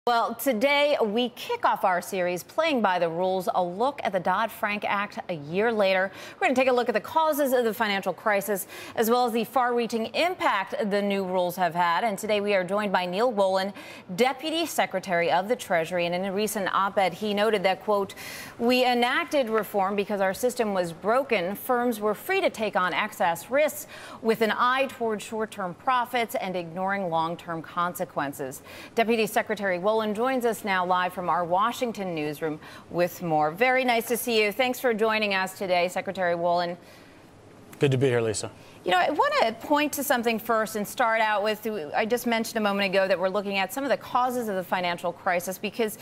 Well, today we kick off our series, Playing by the Rules, a look at the Dodd-Frank Act a year later. We're going to take a look at the causes of the financial crisis, as well as the far-reaching impact the new rules have had. And today we are joined by Neal Wolin, Deputy Secretary of the Treasury. And in a recent op-ed, he noted that, quote, "We enacted reform because our system was broken. Firms were free to take on excess risks with an eye toward short-term profits and ignoring long-term consequences." Deputy Secretary Wolin joins us now live from our Washington newsroom with more. Very nice to see you. Thanks for joining us today, Secretary Wolin. Good to be here, Lisa. You know, I want to point to something first and start out with, I just mentioned a moment ago that we're looking at some of the causes of the financial crisis because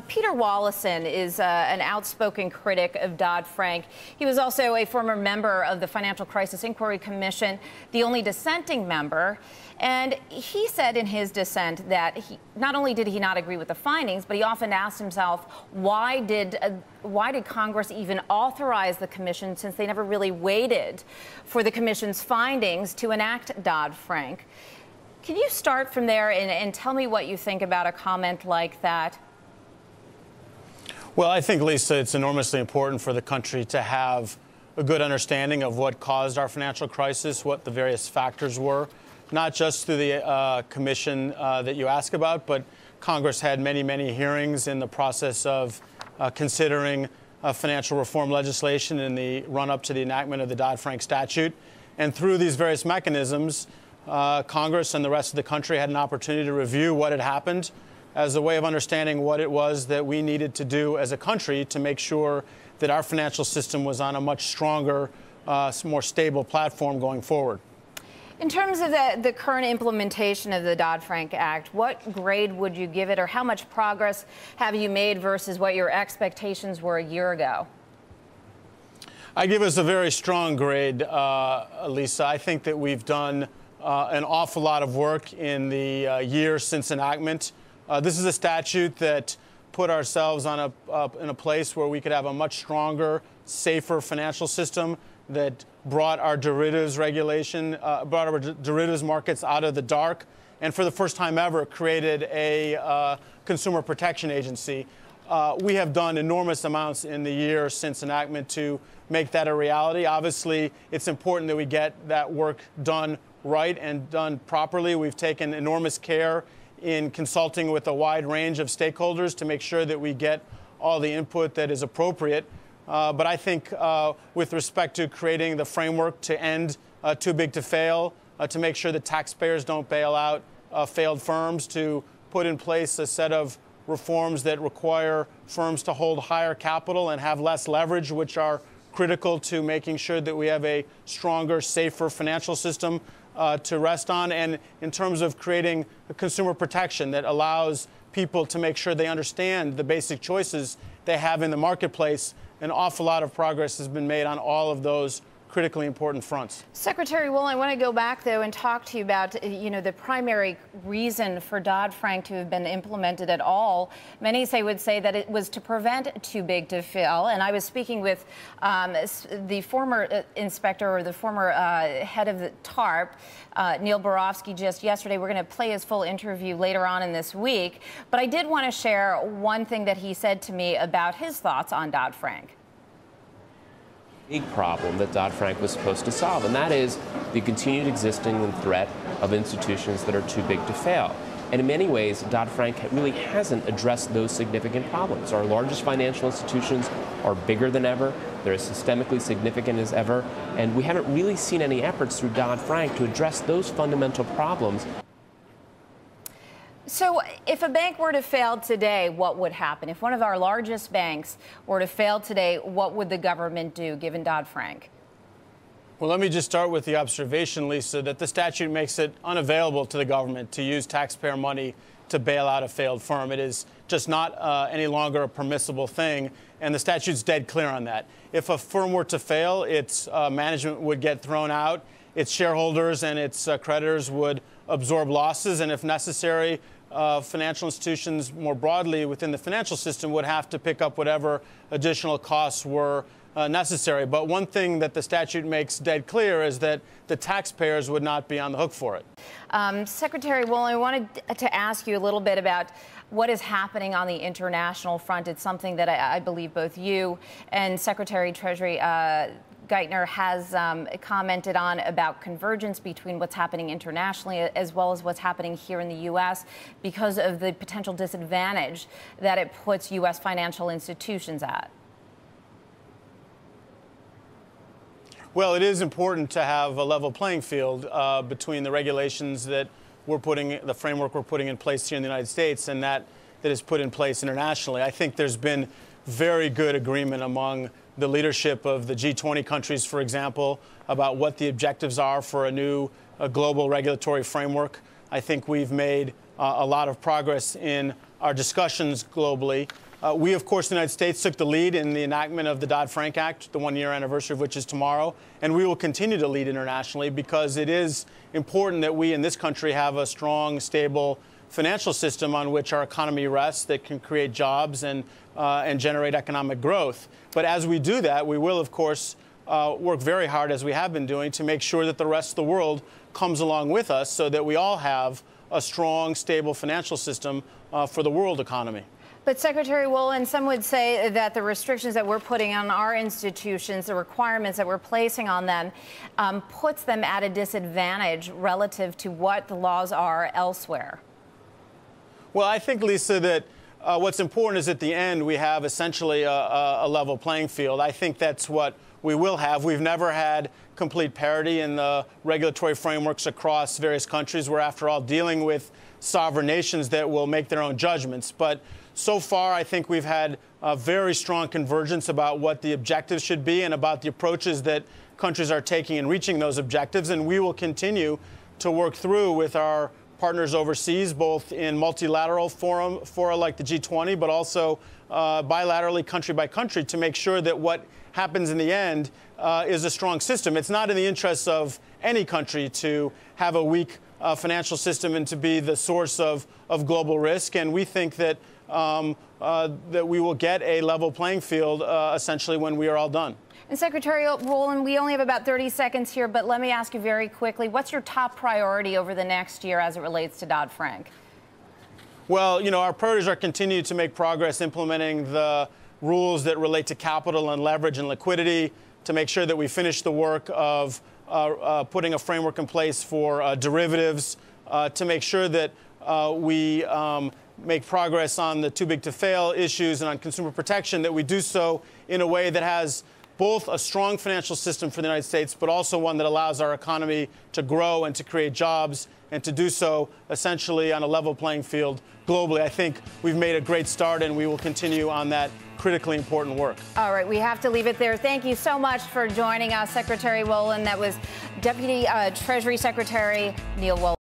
Peter Wallison is an outspoken critic of Dodd-Frank. He was also a former member of the Financial Crisis Inquiry Commission, the only dissenting member. And he said in his dissent that not only did he not agree with the findings, but he often asked himself, why did Congress even authorize the commission, since they never really waited for the commission's findings to enact Dodd-Frank? Can you start from there and tell me what you think about a comment like that? Well, I think, Lisa, it's enormously important for the country to have a good understanding of what caused our financial crisis, what the various factors were, not just through the commission that you ask about, but Congress had many, many hearings in the process of considering financial reform legislation in the run-up to the enactment of the Dodd-Frank statute. And through these various mechanisms, Congress and the rest of the country had an opportunity to review what had happened as a way of understanding what it was that we needed to do as a country to make sure that our financial system was on a much stronger, more stable platform going forward. In terms of the current implementation of the Dodd-Frank Act, what grade would you give it, or how much progress have you made versus what your expectations were a year ago? I give us a very strong grade, Lisa. I think that we've done an awful lot of work in the year since enactment. This is a statute that put ourselves on in a place where we could have a much stronger, safer financial system that brought our derivatives regulation, brought our derivatives markets out of the dark, and for the first time ever created a consumer protection agency. We have done enormous amounts in the year since enactment to make that a reality. Obviously, it's important that we get that work done right and done properly. We've taken enormous care in consulting with a wide range of stakeholders to make sure that we get all the input that is appropriate. But I think with respect to creating the framework to end too big to fail, to make sure that taxpayers don't bail out failed firms, to put in place a set of reforms that require firms to hold higher capital and have less leverage, which are critical to making sure that we have a stronger, safer financial system to rest on. And in terms of creating a consumer protection that allows people to make sure they understand the basic choices they have in the marketplace, an awful lot of progress has been made on all of those critically important fronts. Secretary Wolin, I want to go back, though, and talk to you about, the primary reason for Dodd-Frank to have been implemented at all. Many would say that it was to prevent too big to fail. And I was speaking with the former inspector, or the former head of the TARP, Neil Borofsky, just yesterday. We're going to play his full interview later on in this week. But I did want to share one thing that he said to me about his thoughts on Dodd-Frank. Big problem that Dodd-Frank was supposed to solve, and that is the continued existing threat of institutions that are too big to fail. And in many ways, Dodd-Frank really hasn't addressed those significant problems. Our largest financial institutions are bigger than ever. They're as systemically significant as ever. And we haven't really seen any efforts through Dodd-Frank to address those fundamental problems. So if a bank were to fail today, what would happen? If one of our largest banks were to fail today, what would the government do, given Dodd-Frank? Well, let me just start with the observation, Lisa, that the statute makes it unavailable to the government to use taxpayer money to bail out a failed firm. It is just not any longer a permissible thing, and the statute's dead clear on that. If a firm were to fail, its management would get thrown out, its shareholders and its creditors would absorb losses, and if necessary, financial institutions more broadly within the financial system would have to pick up whatever additional costs were necessary. But one thing that the statute makes dead clear is that the taxpayers would not be on the hook for it. Secretary Wolin, I wanted to ask you a little bit about what is happening on the international front. It's something that I believe both you and Secretary Treasury Geithner has commented on, about convergence between what's happening internationally as well as what's happening here in the U.S. because of the potential disadvantage that it puts U.S. financial institutions at. Well, it is important to have a level playing field between the regulations that the framework we're putting in place here in the United States and that is put in place internationally. I think there's been very good agreement among the leadership of the G20 countries, for example, about what the objectives are for a new global regulatory framework. I think we've made a lot of progress in our discussions globally. We, of course, in the United States took the lead in the enactment of the Dodd-Frank Act, the one-year anniversary of which is tomorrow, and we will continue to lead internationally because it is important that we in this country have a strong, stable financial system on which our economy rests that can create jobs and generate economic growth. But as we do that, we will, of course, work very hard, as we have been doing, to make sure that the rest of the world comes along with us so that we all have a strong, stable financial system for the world economy. But Secretary Wolin, some would say that the restrictions that we're putting on our institutions, the requirements that we're placing on them, puts them at a disadvantage relative to what the laws are elsewhere. Well, I think, Lisa, that what's important is at the end we have essentially a level playing field. I think that's what we will have. We've never had complete parity in the regulatory frameworks across various countries. We're, after all, dealing with sovereign nations that will make their own judgments. But so far, I think we've had a very strong convergence about what the objectives should be and about the approaches that countries are taking in reaching those objectives. And we will continue to work through with our partners overseas, both in multilateral fora like the G20, but also bilaterally, country by country, to make sure that what happens in the end is a strong system. It's not in the interests of any country to have a weak financial system and to be the source of global risk. And we think that that we will get a level playing field essentially when we are all done. And Secretary Wolin, we only have about 30 seconds here, but let me ask you very quickly, what's your top priority over the next year as it relates to Dodd-Frank? Well, our priorities are continue to make progress implementing the rules that relate to capital and leverage and liquidity, to make sure that we finish the work of putting a framework in place for derivatives, to make sure that we make progress on the too big to fail issues and on consumer protection, that we do so in a way that has both a strong financial system for the United States, but also one that allows our economy to grow and to create jobs and to do so essentially on a level playing field globally. I think we've made a great start and we will continue on that critically important work. All right, we have to leave it there. Thank you so much for joining us, Secretary Wolin. That was Deputy Treasury Secretary Neal Wolin.